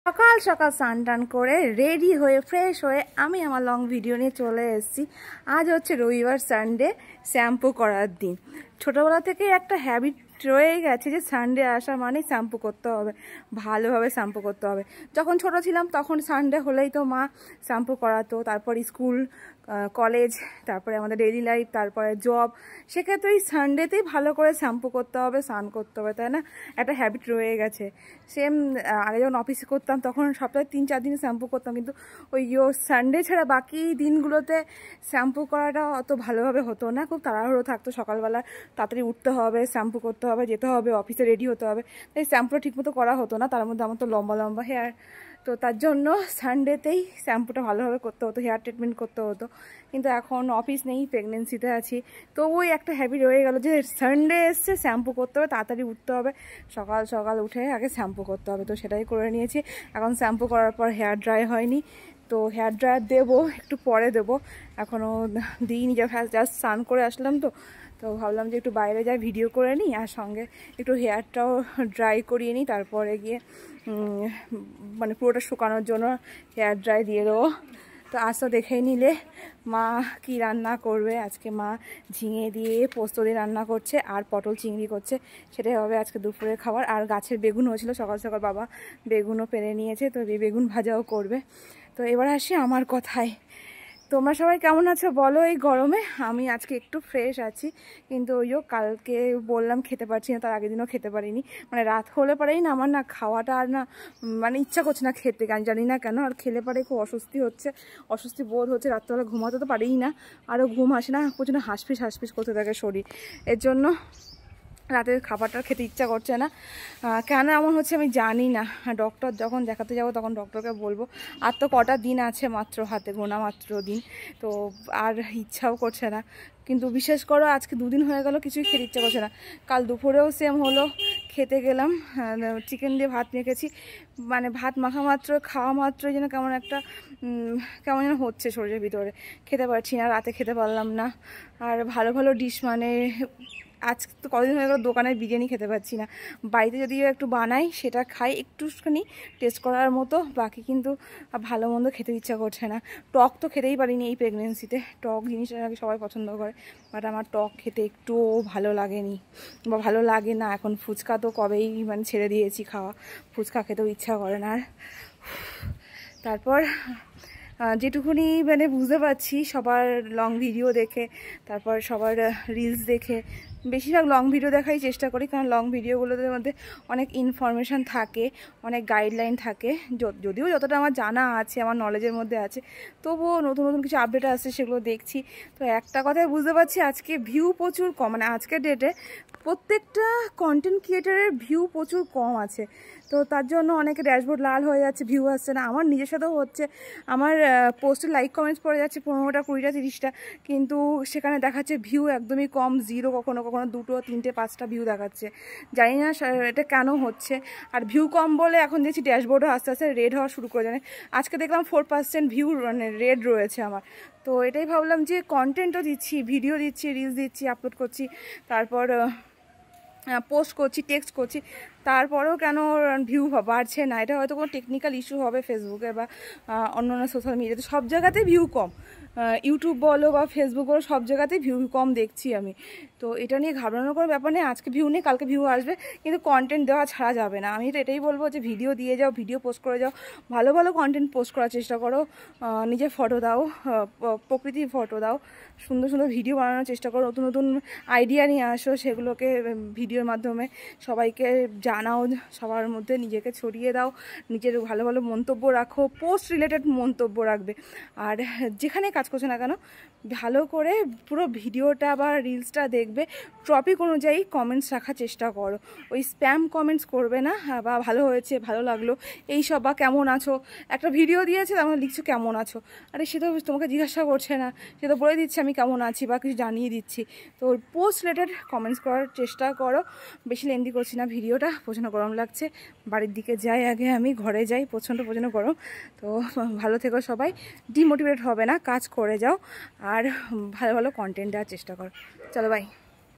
সকাল সকাল স্নান টান করে রেডি হয়ে ফ্রেশ হয়ে আমি আমার লং ভিডিও নিয়ে চলে এসেছি। আজ হচ্ছে রবিবার, সানডে, শ্যাম্পু করার দিন। ছোটোবেলা থেকে একটা হ্যাবিট রয়ে গেছে যে সানডে আসা মানে শ্যাম্পু করতে হবে, ভালোভাবে শ্যাম্পু করতে হবে। যখন ছোট ছিলাম তখন সানডে হলেই তো মা শ্যাম্পু করাতো, তারপর স্কুল, কলেজ, তারপরে আমাদের ডেইলি লাইফ, তারপরে জব, সেক্ষেত্রে এই সানডেতেই ভালো করে শ্যাম্পু করতে হবে, স্নান করতে হবে, তাই না? একটা হ্যাবিট রয়ে গেছে। সেম আগে যখন অফিসে করতাম তখন সপ্তাহে 3-4 দিন শ্যাম্পু করতাম, কিন্তু ওই সানডে ছাড়া বাকি দিনগুলোতে শ্যাম্পু করাটা অত ভালোভাবে হতো না। খুব তাড়াহুড়ো থাকতো, সকালবেলা তাড়াতাড়ি উঠতে হবে, শ্যাম্পু করতে হবে, যেতে হবে, অফিসে রেডি হতে হবে, তাই শ্যাম্পুটা ঠিকমতো করা হতো না। তার মধ্যে আমার তো লম্বা লম্বা হেয়ার, তো তার জন্য সানডেতেই শ্যাম্পুটা ভালোভাবে করতে হতো, হেয়ার ট্রিটমেন্ট করতে হতো। কিন্তু এখন অফিস নেই, প্রেগনেন্সিতে আছি, তো ওই একটা হ্যাবিট রয়ে গেল যে সানডে এসছে শ্যাম্পু করতে হবে, তাড়াতাড়ি উঠতে হবে, সকাল সকাল উঠে আগে শ্যাম্পু করতে হবে। তো সেটাই করে নিয়েছি। এখন শ্যাম্পু করার পর হেয়ার ড্রাই হয়নি, তো হেয়ার ড্রায়ার দেবো, একটু পরে দেবো, এখনও দিইনি। জাস্ট স্নান করে আসলাম, তো ভাবলাম যে একটু বাইরে যাই, ভিডিও করে নিই, আর সঙ্গে একটু হেয়ারটাও ড্রাই করিয়ে নিই, তারপরে গিয়ে মানে পুরোটা শুকানোর জন্য হেয়ার ড্রাই দিয়ে দেবো। তো আজ তো দেখেই নিলে মা কি রান্না করবে। আজকে মা ঝিঙে দিয়ে পোস্ত দিয়ে রান্না করছে আর পটল চিংড়ি করছে, সেটাই হবে আজকে দুপুরের খাবার। আর গাছের বেগুন হয়েছিল, সকাল সকাল বাবা বেগুনও পেরে নিয়েছে, তো বেগুন ভাজাও করবে। তো এবার আসি আমার কথায়। তোমরা সবাই কেমন আছো বলো এই গরমে? আমি আজকে একটু ফ্রেশ আছি, কিন্তু ওইও কালকে বললাম খেতে পারছি না, তার আগের দিনও খেতে পারিনি। মানে রাত হলে পরেই না আমার না খাওয়াটা আর না মানে ইচ্ছা করছে না খেতে, আমি জানি না কেন। আর খেলে পরে খুব অস্বস্তি বোধ হচ্ছে, রাত্রেবেলা ঘুমাতে তো পারিই না, আরও ঘুম আসে না, প্রচণ্ড হাঁসফিস করতে থাকে শরীর। এর জন্য রাতের খাবারটা খেতে ইচ্ছা করছে না। কেন এমন হচ্ছে আমি জানি না। ডক্টর যখন দেখাতে যাব তখন ডক্টরকে বলবো। আর তো কটা দিন আছে মাত্র, হাতে গোনা মাত্র দিন, তো আর ইচ্ছাও করছে না। কিন্তু বিশেষ করো আজকে 2 দিন হয়ে গেল কিছুই খেতে ইচ্ছা করছে না। কাল দুপুরেও সেম হলো, খেতে গেলাম, চিকেন দিয়ে ভাত মেখেছি, মানে ভাত মাখা মাত্র, খাওয়া মাত্র যেন কেমন একটা কেমন যেন হচ্ছে শরীরের ভিতরে, খেতে পারছি না, রাতে খেতে পারলাম না। আর ভালো ভালো ডিশ মানে আজ তো কদিন হয়ে গেল দোকানের বিরিয়ানি খেতে পাচ্ছি না। বাড়িতে যদিও একটু বানাই সেটা খাই একটুখানি টেস্ট করার মতো, বাকি কিন্তু ভালো মন্দ খেতে ইচ্ছা করছে না। টক তো খেতেই পারিনি এই প্রেগনেন্সিতে, টক জিনিসটা আগে সবাই পছন্দ করে, বাট আমার টক খেতে একটুও ভালো লাগেনি বা ভালো লাগে না এখন। ফুচকা তো কবেই মানে ছেড়ে দিয়েছি খাওয়া, ফুচকা খেতেও ইচ্ছা করে না। আর তারপর যেটুকুনি মানে বুঝতে পারছি সবার লং ভিডিও দেখে, তারপর সবার রিলস দেখে, বেশিরভাগ লং ভিডিও দেখাই চেষ্টা করি, কারণ লং ভিডিওগুলোর মধ্যে অনেক ইনফরমেশান থাকে, অনেক গাইডলাইন থাকে। যদিও যতটা আমার জানা আছে, আমার নলেজের মধ্যে আছে, তবুও নতুন নতুন কিছু আপডেট আসছে, সেগুলো দেখছি। তো একটা কথাই বুঝতে পারছি, আজকে ভিউ প্রচুর কম, মানে আজকের ডেটে প্রত্যেকটা কন্টেন্ট ক্রিয়েটারের ভিউ প্রচুর কম আছে। তো তার জন্য অনেকে ড্যাশবোর্ড লাল হয়ে যাচ্ছে, ভিউ আসছে না। আমার নিজের সাথেও হচ্ছে, আমার পোস্টে লাইক কমেন্টস পড়ে যাচ্ছে 15টা, 20টা, 30টা, কিন্তু সেখানে দেখাচ্ছে ভিউ একদমই কম, 0, কখনো কখনো 2, 3, 5টা ভিউ দেখাচ্ছে। জানি না এটা কেন হচ্ছে। আর ভিউ কম বলে এখন দেখছি ড্যাশবোর্ডও আস্তে আস্তে রেড হওয়া শুরু করে জানে। আজকে দেখলাম 4% ভিউ মানে রেড রয়েছে আমার। তো এটাই ভাবলাম যে কন্টেন্টও দিচ্ছি, ভিডিও দিচ্ছি, রিলস দিচ্ছি, আপলোড করছি, তারপর পোস্ট করছি, টেক্সট করছি, তারপরেও কেন ভিউ বাড়ছে না। এটা হয়তো কোনো টেকনিক্যাল ইস্যু হবে ফেসবুকে বা অন্যান্য সোশ্যাল মিডিয়াতে, সব জায়গাতেই ভিউ কম। ইউটিউব বলো বা ফেসবুক বলো, সব জায়গাতেই ভিউ কম দেখছি আমি। তো এটা নিয়ে ঘাবড়ানোর কোনো ব্যাপার নেই, আজকে ভিউ নেই কালকে ভিউ আসবে, কিন্তু কন্টেন্ট দেওয়া ছাড়া যাবে না। আমি তো এটাই বলবো যে ভিডিও দিয়ে যাও, ভিডিও পোস্ট করে যাও, ভালো ভালো কন্টেন্ট পোস্ট করার চেষ্টা করো, নিজের ফটো দাও, প্রকৃতির ফটো দাও, সুন্দর সুন্দর ভিডিও বানানোর চেষ্টা করো, নতুন নতুন আইডিয়া নিয়ে আসো, সেগুলোকে ভিডিওর মাধ্যমে সবাইকে জানাও, সবার মধ্যে নিজেকে ছড়িয়ে দাও, নিজের ভালো ভালো মন্তব্য রাখো, পোস্ট রিলেটেড মন্তব্য রাখবে। আর যেখানে কাজ করছো না কেন ভালো করে পুরো ভিডিওটা বা রিলসটা দেখবে, টপিক অনুযায়ী কমেন্টস রাখার চেষ্টা করো। ওই স্প্যাম কমেন্টস করবে না, বা ভালো হয়েছে, ভালো লাগলো এইসব, বা কেমন আছো, একটা ভিডিও দিয়েছে তার লিখছো কেমন আছো, আরে সে তো তোমাকে জিজ্ঞাসা করছে না, সে তো বলে দিচ্ছে আমি কেমন আছি বা কিছু জানিয়ে দিচ্ছি। তো পোস্ট রিলেটেড কমেন্টস করার চেষ্টা করো। বেশি লেন্দি করছি না ভিডিওটা, প্রচণ্ড গরম লাগছে, বাড়ির দিকে যাই, আগে আমি ঘরে যাই, প্রচণ্ড গরম। তো ভালো থেকো সবাই, ডিমোটিভেট হবে না, কাজ করে যাও, আর ভালো ভালো কন্টেন্ট দেওয়ার চেষ্টা করো। চলো বাই।